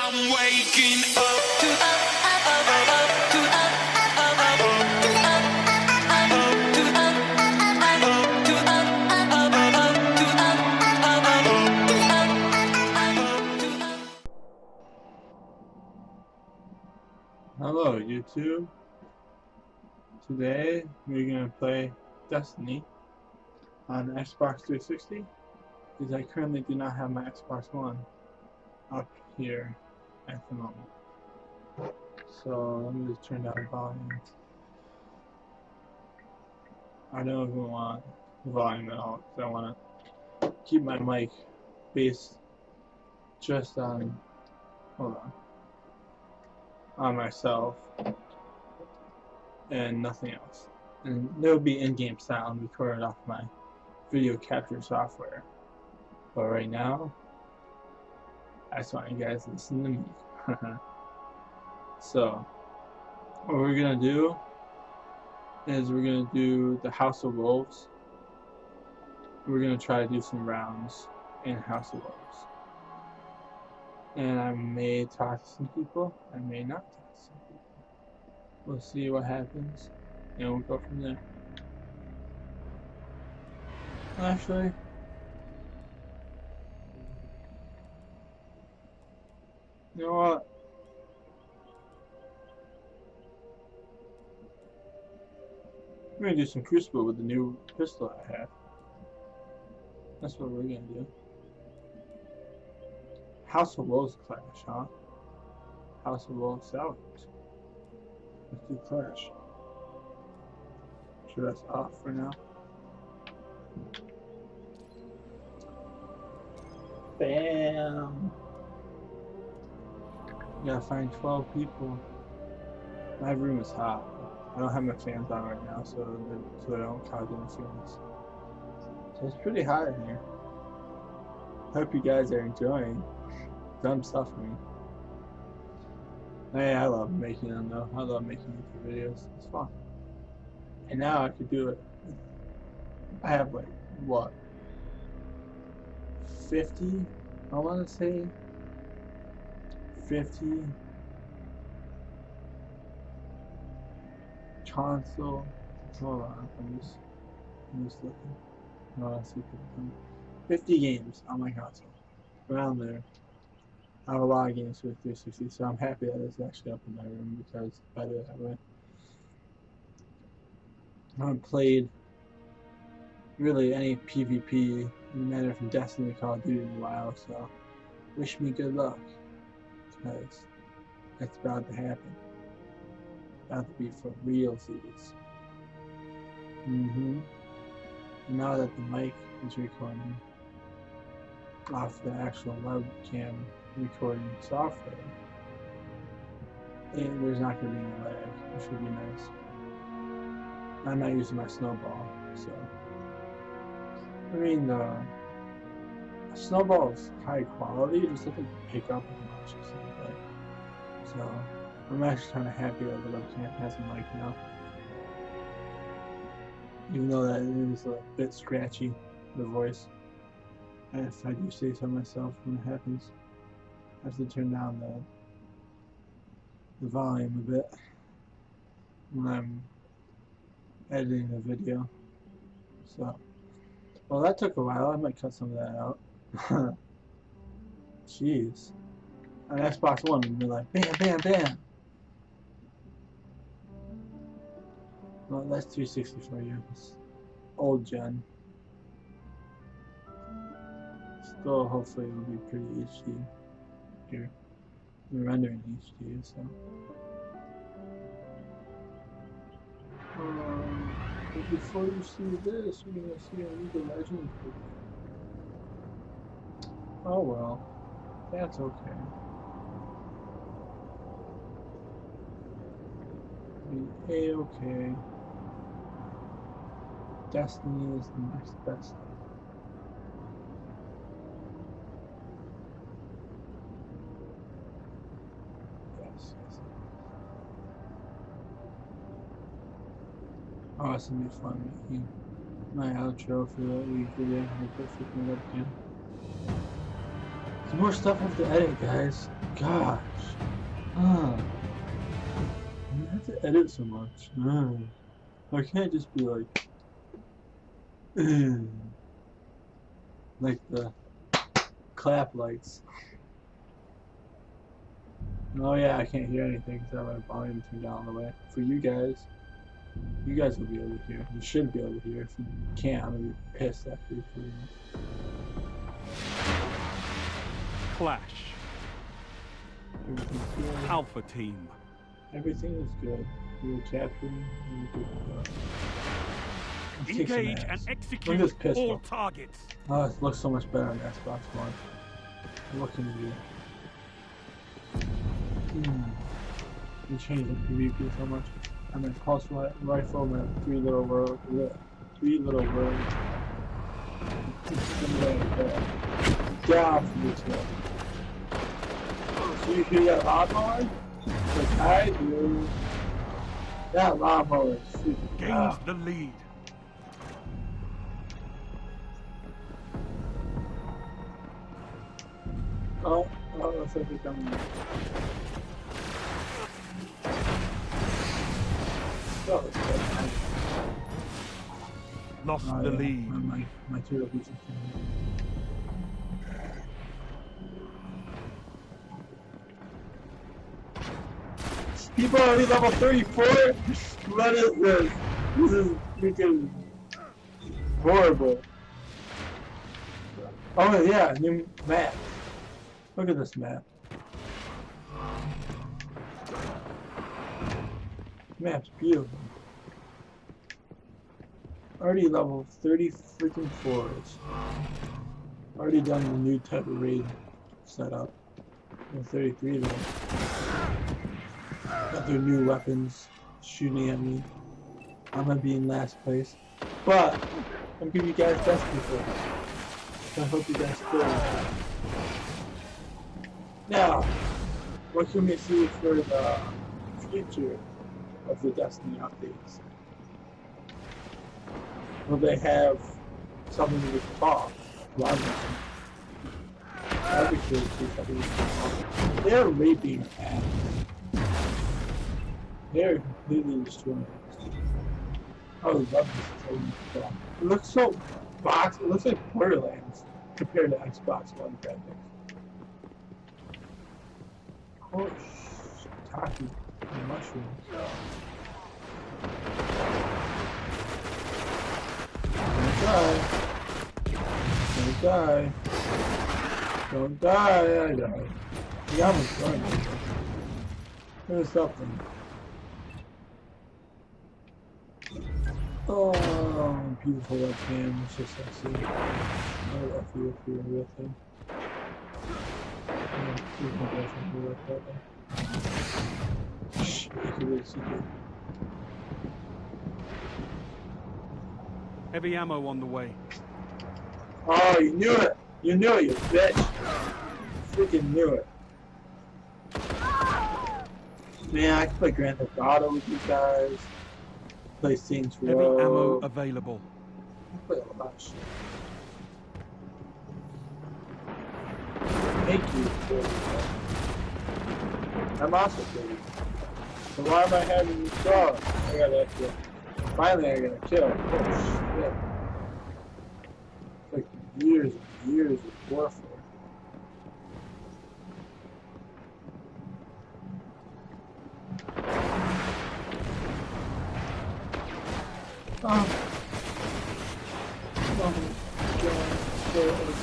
I'm waking up to Hello YouTube. Today we're going to play Destiny on Xbox 360 because I currently do not have my Xbox One up here at the moment. So let me just turn down the volume. I don't even want the volume at all because I want to keep my mic based just on, on myself and nothing else. And there will be in-game sound recorded off my video capture software. But right now, I just want you guys to listen to me. So, what we're gonna do is we're gonna do the House of Wolves. We're gonna try to do some rounds in House of Wolves. And I may talk to some people, I may not talk to some people. We'll see what happens, and we'll go from there. Actually, you know what? We're gonna do some Crucible with the new pistol I have. That's what we're gonna do. House of Wolves Clash, huh? House of Wolves Salvage. Let's do Clash. Sure, that's off for now. Bam! You gotta find 12 people. My room is hot. I don't have my fans on right now, so I don't cause interference. So it's pretty hot in here. Hope you guys are enjoying. I'm suffering. Hey, I love making them though. I love making YouTube videos. It's fun. And now I could do it. I have like, what? 50? I want to say 50 console. Hold on, I'm just looking. I want to see 50 games on my console. Around there. I have a lot of games with 360, so I'm happy that it's actually up in my room because it's better that way. I haven't played really any PvP, no matter from Destiny to Call of Duty in a while, so wish me good luck because it's about to happen. About to be for real series. Now that the mic is recording off the actual webcam recording software, and there's not going to be any lag, which should be nice. I'm not using my snowball, so I mean the snowball is high quality, it just doesn't pick up as much as something. So I'm actually kind of happy that the webcam has a mic now, even though that it is a bit scratchy, the voice. If I do say so myself when it happens. I have to turn down the volume a bit when I'm editing the video. So, well, that took a while. I might cut some of that out. Jeez. On Xbox One would be like bam, bam, bam. Well, that's 360 for you. It's old gen. Still, hopefully, it'll be pretty HD. Here. I'm rendering HD, so. But before you see this, we're gonna see a InTheWhaleGaming video. Oh well, that's okay. Be A-okay. Destiny is the next best thing. Oh, it's gonna be fun making my outro for that week video. I put freaking webcam. Some more stuff I have to edit, guys. gosh. Ah. You have to edit so much. I can't just be like, like the clap lights. Oh yeah, I can't hear anything because I have my volume turned down all the way. For you guys will be able to hear. You should be able to hear. If you can't, I'm gonna be pissed after you hear this. Clash. Everything's good. Alpha team. Everything is good. We were capturing. We were good to go. Engage and Look at execute this pistol. all targets. Oh, it looks so much better on the Xbox One. What can you do? You changed the PvP so much. I'm in pulse rifle, I'm in three little words. Down from this way. So you hear that lawnmower? Like I do. That lawnmower is freaking Gains out. the lead. Oh, looks like they're coming. Oh, it's good. Lost Oh, the yeah. lead. My turtle beats are People are already level 34? What is this? This is freaking horrible. Oh yeah, new map. Look at this map. Map's beautiful. Already level 30 freaking 4s. Already done the new type of raid setup. Level 33 though. Got their new weapons shooting at me. I'm gonna be in last place. But I'm giving you guys best people. So I hope you guys still. Now, what can we see for the future of the Destiny updates? Will they have something with talk? That'd be cool to see something with talk. They're raping ass. They're completely destroying us. I would love this. It looks so box. It looks like Borderlands compared to Xbox One graphics. Oh, Taki and mushrooms. Don't die. Don't die. I died. He almost died. There's something. Oh, beautiful webcam. It's so sexy. I love you if you're with him. Shh, you can really see it. Heavy ammo on the way. Oh, you knew it! You knew it, you bitch! Freaking knew it. Man, I can play Grand Theft Auto with you guys. Play Saints Row. Heavy ammo available. I play a lot of shit. Thank you for that. I'm also pretty. So why am I having these dogs? I gotta kill. Finally, I gotta kill. Oh shit. It's like years and years of warfare. Oh my god. So ugly.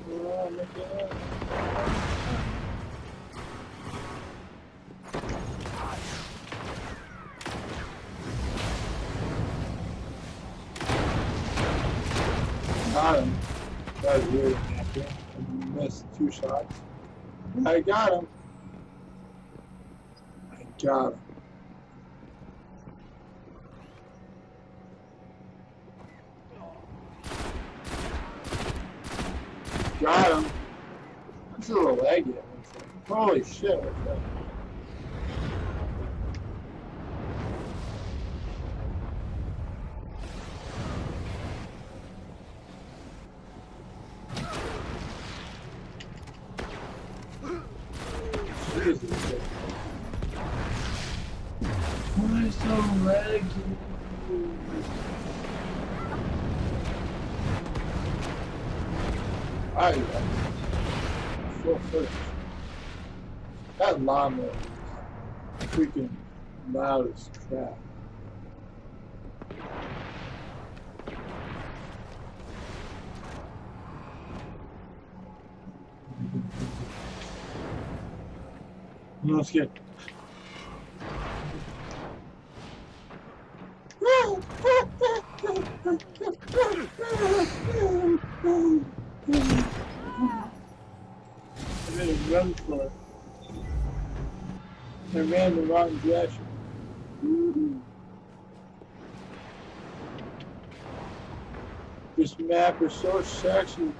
Oh my god. Got him. That was weird. I missed 2 shots. I got him. I got him. Got him. That's a little laggy. Holy shit. What's that? Why so laggy? Alright, full footage. That llama is freaking loud as crap. No skip. I made a run for it. I ran the wrong direction. This map is so sexy.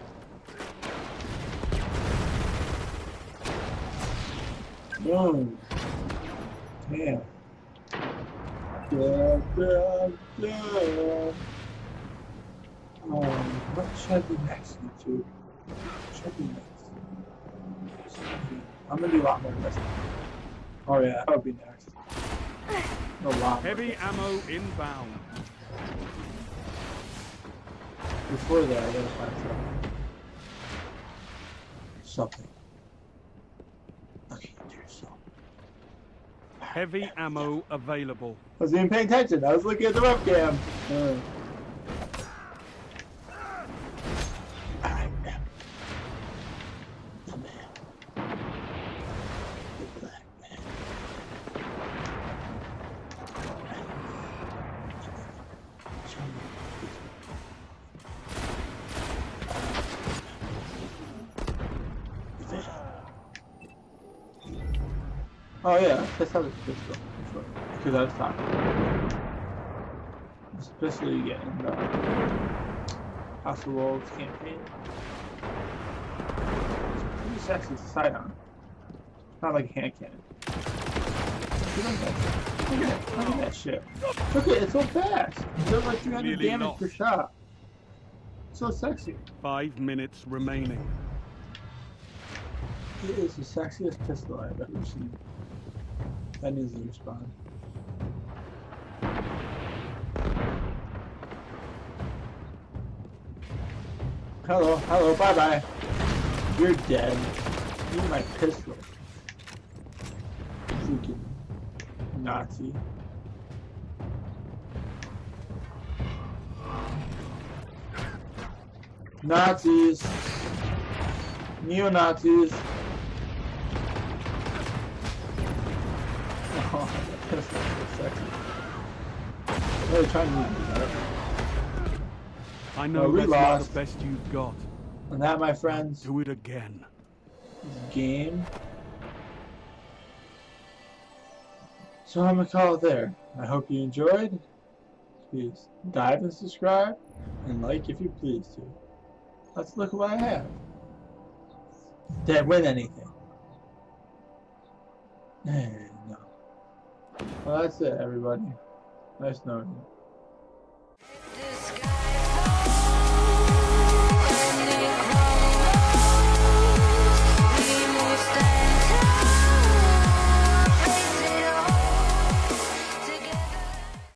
No. Damn. What should I do next, YouTube? What should I do next? I'm gonna do a lot more next. Oh yeah, that would be next. A lot. Heavy ammo inbound. Before that, I gotta find something. Okay, there's something. Heavy ammo available. I wasn't even paying attention. I was looking at the webcam. Oh yeah, that's how it's pistol. Because I was talking. Especially getting the House of Wolves campaign. It's pretty sexy to sight on. Not like a hand cannon. Look at that shit. Look at it, it's so fast. It does like 300 Nearly damage lost. per shot. It's so sexy. 5 minutes remaining. It is the sexiest pistol I've ever seen. That needs to respond. Hello, bye-bye. You're dead. You're my pistol. Freaking Nazi. Nazis. Neo-Nazis. Oh, that pistol is so sexy. They're trying to do that. I know Well, we that's not lost. the best you've got. And that, my friends, Do it again. is game. So I'm gonna call it there. I hope you enjoyed. Please dive and subscribe and like if you please to. Let's look at what I have. Did I win anything? No. Well, that's it, everybody. Nice knowing you.